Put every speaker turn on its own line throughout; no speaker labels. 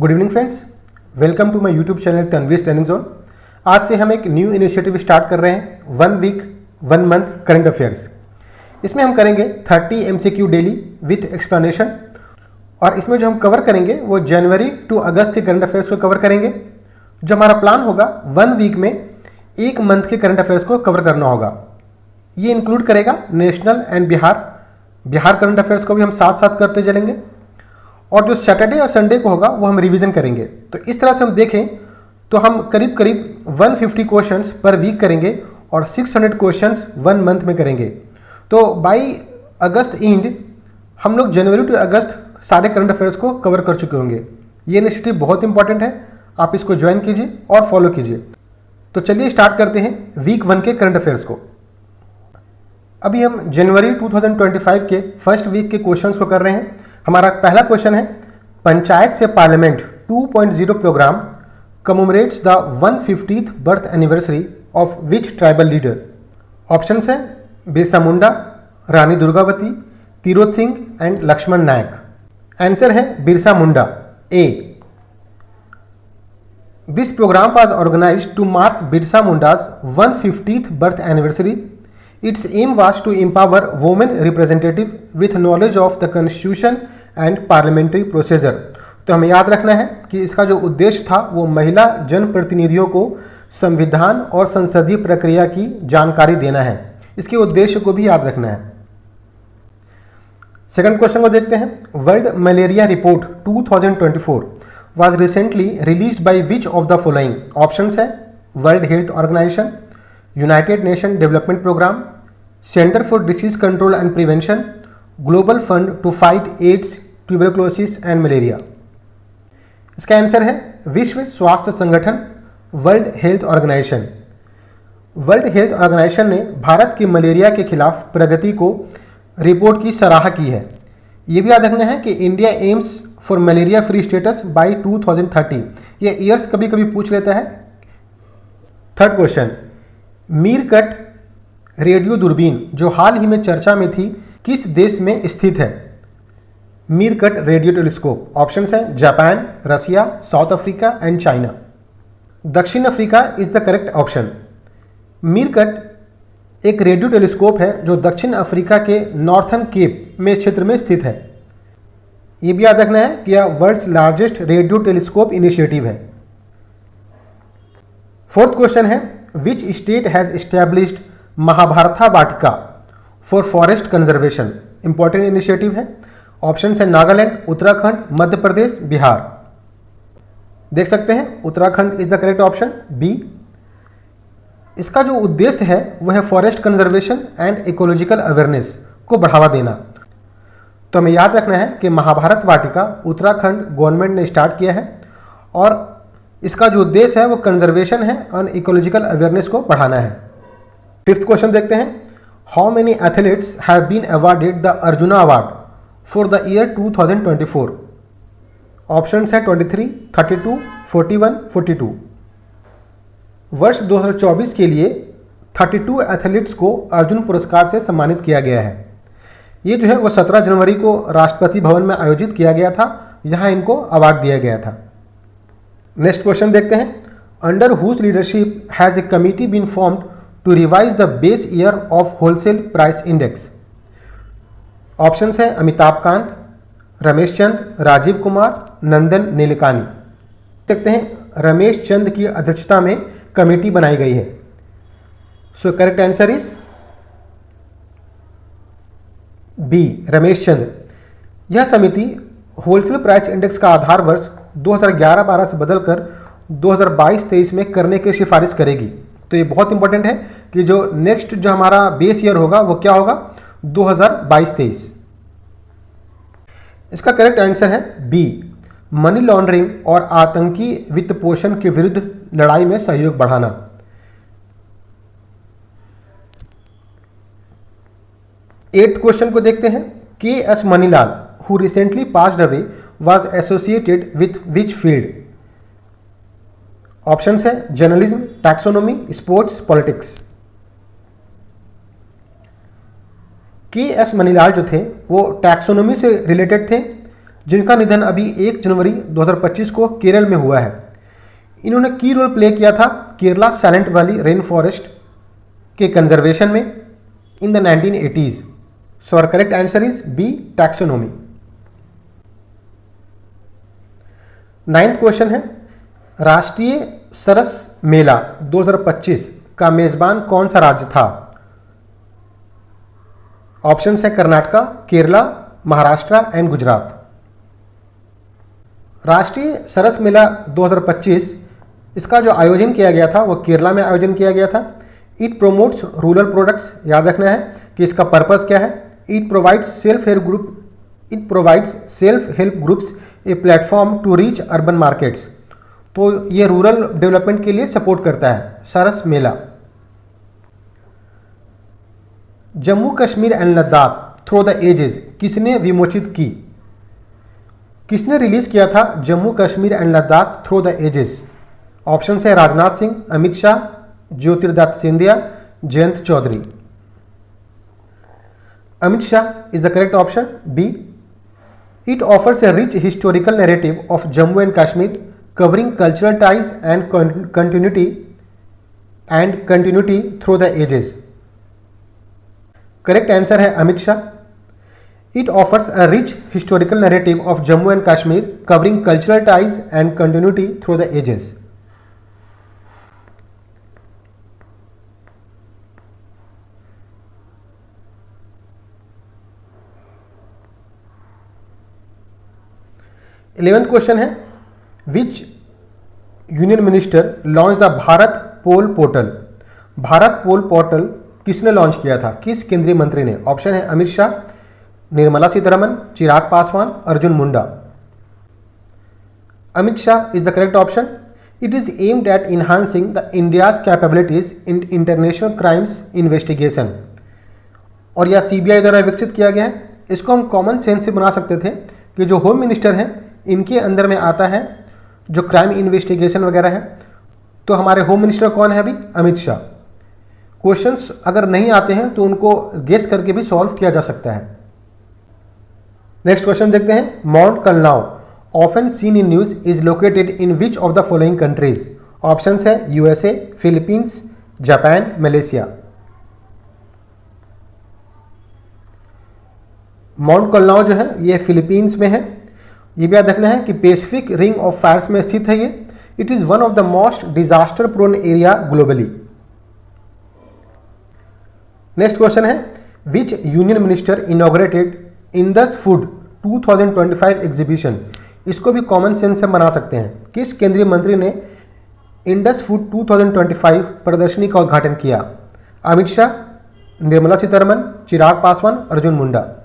Good evening friends, welcome to my YouTube channel Tanvi's learning zone. आज से हम एक न्यू इनिशिएटिव स्टार्ट कर रहे हैं, 1 वीक 1 मंथ करंट अफेयर्स। इसमें हम करेंगे 30 MCQ डेली विथ एक्सप्लेनेशन, और इसमें जो हम कवर करेंगे वो जनवरी टू अगस्त के करंट अफेयर्स को कवर करेंगे। जो हमारा प्लान होगा 1 वीक में 1 मंथ के करंट अफेयर्स को कवर करना होगा। ये इंक्लूड करेगा national and Bihar current affairs को भी हम साथ साथ करते चलेंगे, और जो सैटरडे और संडे को होगा वो हम रिवीजन करेंगे। तो इस तरह से हम देखें तो हम करीब करीब 150 क्वेश्चंस पर वीक करेंगे और 600 क्वेश्चंस 1 मंथ में करेंगे। तो बाई अगस्त एंड हम लोग जनवरी टू अगस्त सारे करंट अफेयर्स को कवर कर चुके होंगे। ये इनिशिएटिव बहुत इंपॉर्टेंट है, आप इसको ज्वाइन कीजिए और फॉलो कीजिए। तो चलिए स्टार्ट करते हैं वीक 1 के करंट अफेयर्स को। अभी हम जनवरी 2025 के फर्स्ट वीक के क्वेश्चंस को कर रहे हैं। हमारा पहला क्वेश्चन है, पंचायत से parliament 2.0 programme commemorates the 150th birth anniversary of which tribal leader. Options हैं बिरसा मुंडा, रानी दुर्गावती, तीरोथ सिंह एंड लक्ष्मण नायक। आंसर है Birsa Munda, A. This programme was organised to mark Birsa मुंडा's 150th birth anniversary. Its aim was to empower women representative with knowledge of the constitution and parliamentary procedure. तो हमें याद रखना है कि इसका जो उद्देश्य था वो महिला जनप्रतिनिधियों को संविधान और संसदीय प्रक्रिया की जानकारी देना है। इसके उद्देश्य को भी याद रखना है। सेकंड क्वेश्चन को देखते हैं। World malaria report 2024 was recently released by which of the following? Options है world health organization, united nation development programme, centre for disease control and prevention, global fund to fight AIDS, tuberculosis and malaria. इसका answer है विश्व स्वास्थ्य संगठन, world health organization. World health organization ने भारत की malaria के खिलाफ प्रगति को रिपोर्ट की सराहा की है। ये भी याद रखना है कि India AIIMS for malaria free status by 2030। ये ईयर्स कभी कभी पूछ लेता है। थर्ड क्वेश्चन, मीरकट रेडियो दूरबीन जो हाल ही में चर्चा में थी किस देश में स्थित है? MeerKAT radio telescope. ऑप्शंस हैं Japan, Russia, South Africa and China. दक्षिण Africa is the correct option. MeerKAT एक रेडियो टेलीस्कोप है जो दक्षिण अफ्रीका के नॉर्थन केप में क्षेत्र में स्थित है। ये भी याद रखना है कि यह world's largest radio telescope initiative है। फोर्थ क्वेश्चन है, which state has established Mahabharata Vatika for forest conservation. Important initiative है। ऑप्शन है नागालैंड, उत्तराखंड, मध्य प्रदेश, बिहार। देख सकते हैं Uttarakhand is the correct option, B. इसका जो उद्देश्य है वह है forest conservation and ecological awareness को बढ़ावा देना। तो हमें याद रखना है कि महाभारत वाटिका उत्तराखंड गवर्नमेंट ने स्टार्ट किया है, और इसका जो उद्देश्य है वो कंजर्वेशन है और इकोलॉजिकल अवेयरनेस को बढ़ाना है। फिफ्थ क्वेश्चन देखते हैं। How many athletes have been awarded the Arjuna award for the year 2024? Options हैं 23, 32, 41, 42। वर्ष 2024 के लिए 32 एथलीट्स को अर्जुन पुरस्कार से सम्मानित किया गया है। ये जो है वो 17 जनवरी को राष्ट्रपति भवन में आयोजित किया गया था। यहाँ इनको अवार्ड दिया गया था। नेक्स्ट क्वेश्चन देखते हैं। Under whose leadership has a committee been formed to revise the base year of wholesale price index? Options हैं अमिताभ कांत, रमेश चंद, राजीव कुमार, नंदन नीलेकानी। देखते हैं रमेश चंद की अध्यक्षता में कमेटी बनाई गई है। So correct answer is B, Ramesh Chand. यह समिति होलसेल प्राइस इंडेक्स का आधार वर्ष 2011-12 से बदलकर 2022-23 में करने की सिफारिश करेगी। तो ये बहुत इंपॉर्टेंट है कि जो नेक्स्ट जो हमारा बेस ईयर होगा वो क्या होगा, 2022-23। इसका करेक्ट आंसर है बी, मनी लॉन्ड्रिंग और आतंकी वित्त पोषण के विरुद्ध लड़ाई में सहयोग बढ़ाना। एट्थ क्वेश्चन को देखते हैं। K S. Manilal who recently passed away was associated with which field? Options है journalism, taxonomy, sports, politics. K S. Manilal जो थे वो टैक्सोनॉमी से रिलेटेड थे, जिनका निधन अभी 1 जनवरी 2025 को केरल में हुआ है। इन्होंने की रोल प्ले किया था Kerala Silent Valley rain forest के कंजर्वेशन में in the 1980s। So our correct answer is B, taxonomy. 9th question है, राष्ट्रीय सरस मेला 2025 का मेजबान कौन सा राज्य था? ऑप्शन है कर्नाटका, केरला, महाराष्ट्र एंड गुजरात। राष्ट्रीय सरस मेला 2025 इसका जो आयोजन किया गया था वो केरला में आयोजन किया गया था। इट प्रोमोट्स रूरल प्रोडक्ट्स, याद रखना है कि इसका पर्पस क्या है। It provides self help groups a platform to reach urban markets. तो ये रूरल डेवलपमेंट के लिए सपोर्ट करता है Saras Mela. Jammu Kashmir and Ladakh through the ages किसने विमोचित की? किसने रिलीज किया था Jammu Kashmir and Ladakh through the ages? Option है Rajnath Singh, Amit Shah, Jyotiraditya Scindia, Jayant Chaudhary. Amit Shah is the correct option, B. It offers a rich historical narrative of Jammu and Kashmir covering cultural ties and continuity through the ages. Correct answer है Amit Shah. It offers a rich historical narrative of Jammu and Kashmir covering cultural ties and continuity through the ages. Eleventh question है, which union minister launch the Bharatpol portal? Bharatpol portal किसने launch किया था? किस केंद्रीय मंत्री ने? Option है Amit Shah, Nirmala Sitharaman, Chirag Paswan, Arjun Munda. Amit Shah is the correct option. It is aimed at enhancing the India's capabilities in international crimes investigation. और यह सीबीआई द्वारा विकसित किया गया है। इसको हम कॉमन सेंस से बना सकते थे कि जो होम मिनिस्टर हैं इनके अंदर में आता है जो क्राइम इन्वेस्टिगेशन वगैरह है। तो हमारे होम मिनिस्टर कौन है अभी? अमित शाह। क्वेश्चंस अगर नहीं आते हैं तो उनको गेस करके भी सॉल्व किया जा सकता है। नेक्स्ट क्वेश्चन देखते हैं, mount Kanlaon often seen in news is located in which of the following countries? Option है USA, Philippines, Japan, Malaysia. Mount Kanlaon जो है ये फिलीपींस में है। ये भी याद रखना है कि पैसिफिक रिंग ऑफ फायर्स में स्थित है ये। It is one of the most disaster prone area globally. Next question है, which union minister inaugurated Indus food 2025 exhibition? इसको भी कॉमन सेंस से बना सकते हैं। किस केंद्रीय मंत्री ने इंडस फूड 2025 प्रदर्शनी का उद्घाटन किया? अमित शाह, निर्मला सीतारमन, चिराग पासवान, अर्जुन मुंडा।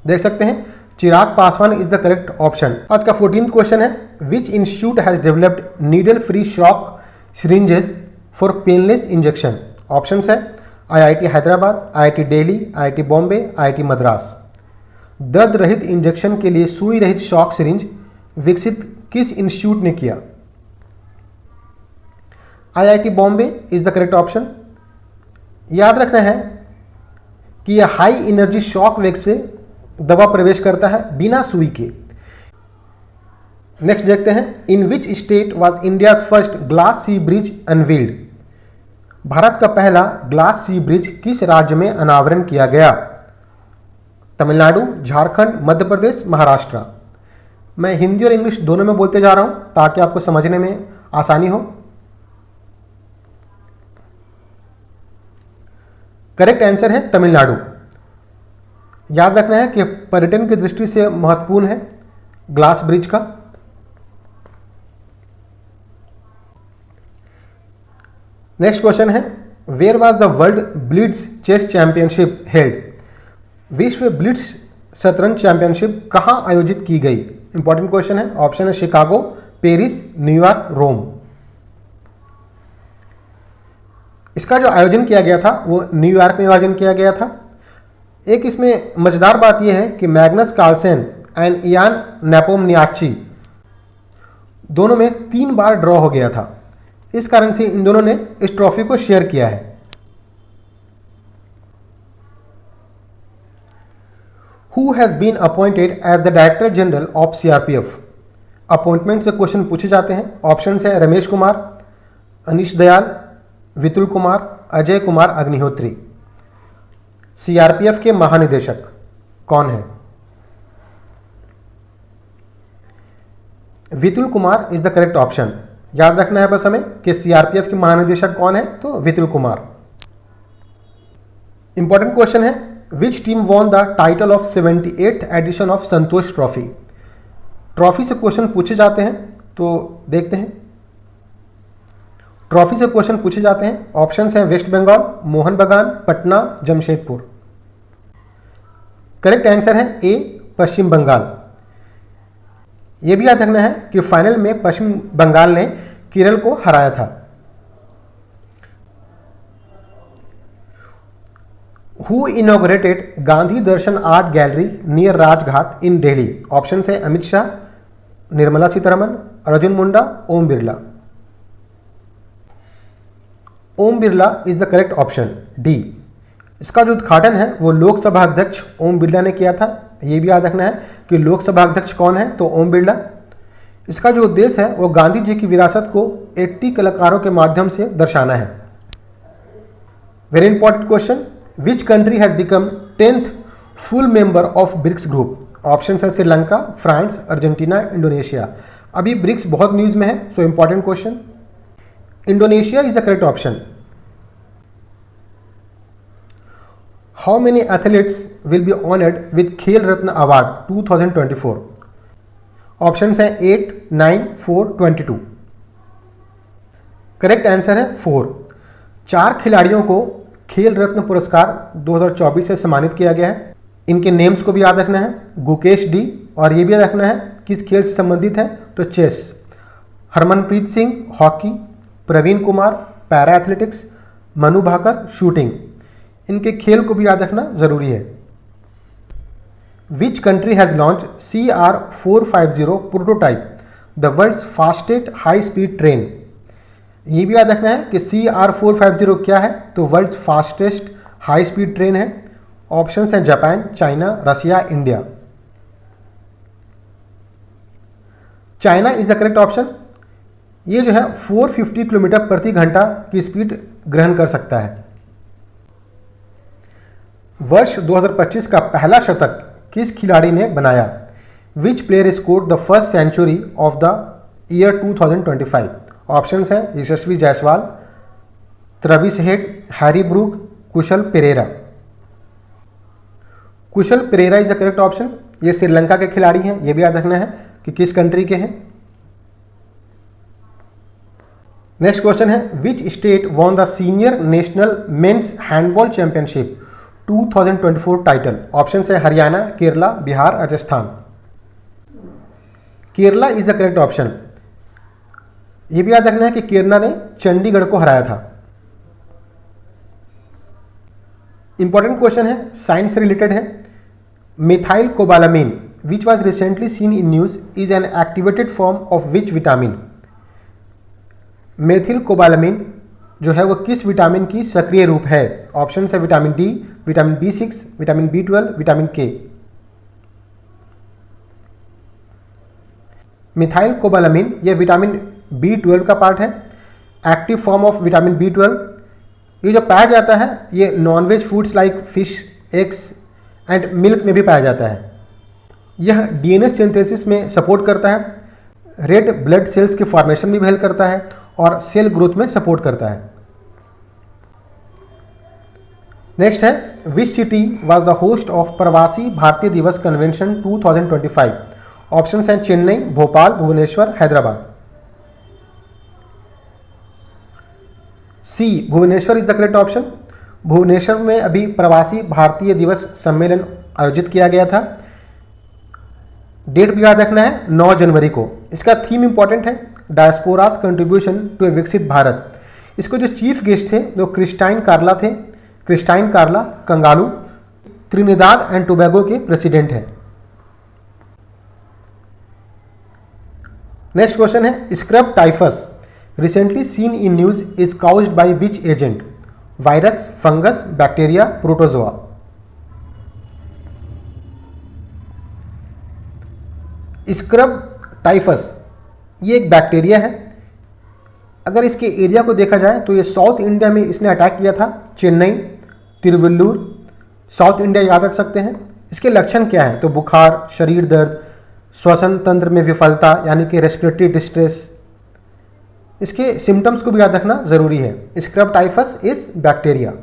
देख सकते हैं Chirag Paswan is the correct option. आज का 14th क्वेश्चन है, which institute has developed needle free shock syringes for painless injection? Option है IIT Hyderabad, IIT Delhi, IIT Bombay, IIT Madras. दर्द रहित इंजेक्शन के लिए सुई रहित शॉक सिरिंज विकसित किस इंस्टीट्यूट ने किया? IIT Bombay is the correct option. याद रखना है कि यह हाई एनर्जी शॉक वेव से दवा प्रवेश करता है बिना सुई के। नेक्स्ट देखते हैं, in which state was India's first glass sea bridge unveiled? Bharat का पहला ग्लास सी ब्रिज किस राज्य में अनावरण किया गया? तमिलनाडु, झारखंड, मध्य प्रदेश, महाराष्ट्र। मैं हिंदी और इंग्लिश दोनों में बोलते जा रहा हूं ताकि आपको समझने में आसानी हो। करेक्ट आंसर है तमिलनाडु। याद रखना है कि पर्यटन की दृष्टि से महत्वपूर्ण है ग्लास ब्रिज का। नेक्स्ट क्वेश्चन है, where was the world blitz chess championship held? विश्व ब्लिट्ज शतरंज चैंपियनशिप कहां आयोजित की गई? इंपॉर्टेंट क्वेश्चन है। ऑप्शन है शिकागो, पेरिस, न्यूयॉर्क, रोम। इसका जो आयोजन किया गया था वो न्यूयॉर्क में आयोजन किया गया था। एक इसमें मजेदार बात यह है कि मैग्नस कार्लसेन एंड इयान नेपोमनियाची दोनों में 3 बार ड्रॉ हो गया था। इस कारण से इन दोनों ने इस ट्रॉफी को शेयर किया है। Who has been appointed as the director general of CRPF. Appointment से क्वेश्चन पूछे जाते हैं। ऑप्शन है रमेश कुमार, अनीश दयाल, वितुल कुमार, अजय कुमार अग्निहोत्री। सीआरपीएफ के महानिदेशक कौन है? Vitul Kumar is the correct option. याद रखना है बस हमें कि सीआरपीएफ के महानिदेशक कौन है, तो वितुल कुमार। इंपॉर्टेंट क्वेश्चन है, which team won the title of 78th edition of Santosh trophy. Trophy से क्वेश्चन पूछे जाते हैं, तो देखते हैं। ट्रॉफी से क्वेश्चन पूछे जाते हैं। ऑप्शंस हैं वेस्ट बंगाल, मोहन बगान, पटना, जमशेदपुर। करेक्ट आंसर है ए, पश्चिम बंगाल। यह भी याद रखना है कि फाइनल में पश्चिम बंगाल ने केरल को हराया था। Who inaugurated Gandhi Darshan art gallery near Rajghat in Delhi. Option है Amit Shah, Nirmala Sitharaman, Arjun Munda, Om Birla. Om Birla is the correct option, D. इसका जो उद्घाटन है वो लोकसभा अध्यक्ष ओम बिरला ने किया था। ये भी याद रखना है कि लोकसभा अध्यक्ष कौन है, तो ओम बिरला। इसका जो उद्देश्य है वो गांधी जी की विरासत को 80 कलाकारों के माध्यम से दर्शाना है। Very important question, which country has become 10th full member of BRICS group. Option है श्रीलंका, फ्रांस, अर्जेंटीना, इंडोनेशिया। अभी ब्रिक्स बहुत न्यूज में है, so important question. Indonesia is the correct option. How many athletes will be honoured with खेल रत्न award 2024। Option हैं 8, 9, 4, 22। Correct answer है 4। 4 खिलाड़ियों को खेल रत्न पुरस्कार 2024 से सम्मानित किया गया है। इनके नेम्स को भी याद रखना है, गुकेश डी, और ये भी याद रखना है किस खेल से संबंधित है, तो chess. Harmanpreet Singh hockey, Praveen Kumar para athletics, Manu Bhaker shooting. इनके खेल को भी याद रखना जरूरी है। Which country has launch CR450 prototype, the world's fastest high speed train. ये भी याद रखना है कि CR450 क्या है, तो world's fastest high speed train है। ऑप्शंस हैं Japan, China, Russia, India. China is the correct option. ये जो है 450 किलोमीटर प्रति घंटा की स्पीड ग्रहण कर सकता है। वर्ष 2025 का पहला शतक किस खिलाड़ी ने बनाया? Which player scored the first century of the year 2025। Options हैं Yashasvi Jaiswal, Travis Head, Harry Brook, Kusal Perera. Kusal Perera is the correct option. ये श्रीलंका के खिलाड़ी हैं, ये भी याद रखना है कि किस कंट्री के हैं। नेक्स्ट क्वेश्चन है, which state won the senior national men's handball championship 2024 title. Option है Haryana, Kerala, Bihar, Rajasthan. Kerala is the correct option. यह भी याद रखना है कि केरला ने चंडीगढ़ को हराया था। इंपॉर्टेंट क्वेश्चन है, साइंस से रिलेटेड है। Methyl cobalamin which was recently seen in news is an activated form of which vitamin. Methyl cobalamin जो है वो किस विटामिन की सक्रिय रूप है? ऑप्शन है vitamin D, vitamin B6, vitamin B12, vitamin के। मिथाइल कोबालामिन यह विटामिन B12 का पार्ट है, active form of vitamin B12। ये जो पाया जाता है ये nonveg foods like fish, eggs and milk में भी पाया जाता है। यह DNA सिंथेसिस में सपोर्ट करता है, रेड ब्लड सेल्स के फॉर्मेशन में भी हेल्प करता है और सेल ग्रोथ में सपोर्ट करता है। नेक्स्ट है, which city was the host of Pravasi Bharatiya Divas convention 2025। Options हैं Chennai, Bhopal, Bhubaneswar, Hyderabad. C, Bhubaneswar is the correct option. Bhubaneswar में अभी प्रवासी भारतीय दिवस सम्मेलन आयोजित किया गया था। डेट भी याद रखना है 9 जनवरी को। इसका थीम इंपॉर्टेंट है, डायस्पोरास कंट्रीब्यूशन टू ए विकसित भारत। इसको जो चीफ गेस्ट थे वो क्रिस्टाइन कार्ला थे। Christine Carla Kangaloo Trinidad and Tobago के प्रेसिडेंट हैं। नेक्स्ट क्वेश्चन है, scrub typhus recently seen in news is caused by which agent. Virus, fungus, bacteria, protozoa. Scrub typhus ये एक बैक्टीरिया है। अगर इसके एरिया को देखा जाए तो ये साउथ इंडिया में इसने अटैक किया था, चेन्नई, तिरुवल्लुर, साउथ इंडिया याद रख सकते हैं। इसके लक्षण क्या हैं? तो बुखार, शरीर दर्द, श्वसन तंत्र में विफलता यानी कि रेस्पिरेटरी डिस्ट्रेस। इसके सिम्टम्स को भी याद रखना जरूरी है। Scrub typhus is bacteria.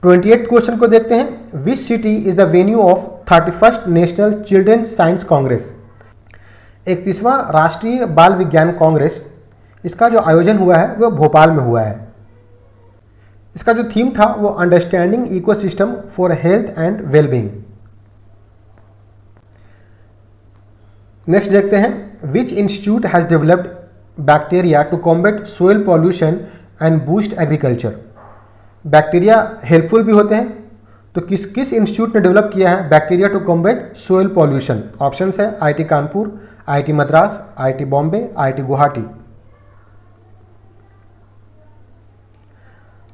28th question को देखते हैं। Which city is the venue of 31st national children's science congress? 31वां राष्ट्रीय बाल विज्ञान कांग्रेस, इसका जो आयोजन हुआ है वो भोपाल में हुआ है। इसका जो थीम था वो understanding ecosystem for health and wellbeing. Next देखते हैं। Which institute has developed bacteria to combat soil pollution and boost agriculture? Bacteria helpful भी होते हैं, तो किस इंस्टीट्यूट ने डेवलप किया है bacteria to combat soil pollution? Options है IIT Kanpur, IIT Madras, IIT Bombay, IIT Guwahati.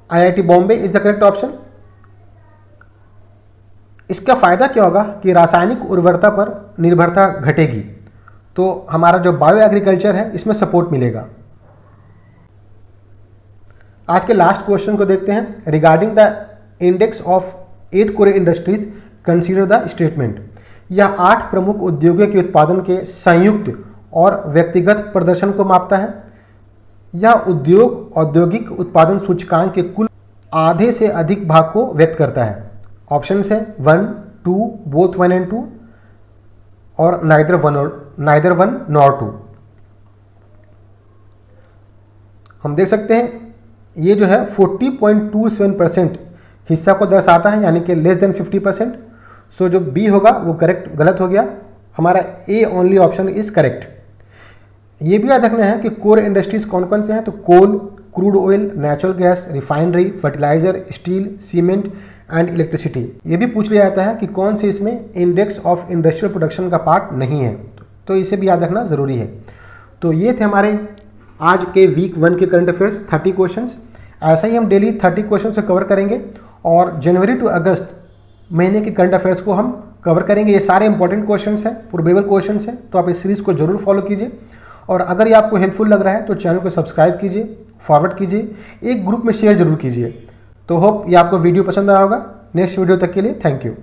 IIT Bombay is the correct option. इसका फायदा क्या होगा कि रासायनिक उर्वरता पर निर्भरता घटेगी, तो हमारा जो बायो एग्रीकल्चर है इसमें सपोर्ट मिलेगा। आज के लास्ट क्वेश्चन को देखते हैं। Regarding the index of 8 core industries consider the statement. यह 8 प्रमुख उद्योगों के उत्पादन के संयुक्त और व्यक्तिगत प्रदर्शन को मापता है। यह उद्योग औद्योगिक उत्पादन सूचकांक के कुल आधे से अधिक भाग को व्यक्त करता है। ऑप्शन है 1, 2, बोथ 1 and 2 और नाइदर वन नॉर 2। हम देख सकते हैं ये जो है 40.27% हिस्सा को दर्शाता है, यानी कि लेस देन 50%। सो जो बी होगा वो करेक्ट गलत हो गया, हमारा A only option is correct. ये भी याद रखना है कि कोर इंडस्ट्रीज कौन कौन से हैं, तो coal, crude oil, natural gas, refinery, fertiliser, steel, cement and electricity. ये भी पूछ लिया जाता है कि कौन से इसमें इंडेक्स ऑफ इंडस्ट्रियल प्रोडक्शन का पार्ट नहीं है, तो इसे भी याद रखना ज़रूरी है। तो ये थे हमारे आज के वीक 1 के करंट अफेयर्स 30 क्वेश्चंस। ऐसा ही हम डेली 30 क्वेश्चन से कवर करेंगे और जनवरी टू अगस्त महीने के करंट अफेयर्स को हम कवर करेंगे। ये सारे इंपॉर्टेंट क्वेश्चंस हैं, प्रोबेबल क्वेश्चंस हैं, तो आप इस सीरीज़ को जरूर फॉलो कीजिए। और अगर ये आपको हेल्पफुल लग रहा है तो चैनल को सब्सक्राइब कीजिए, फॉरवर्ड कीजिए, एक ग्रुप में शेयर जरूर कीजिए। तो होप ये आपको वीडियो पसंद आया होगा। नेक्स्ट वीडियो तक के लिए थैंक यू।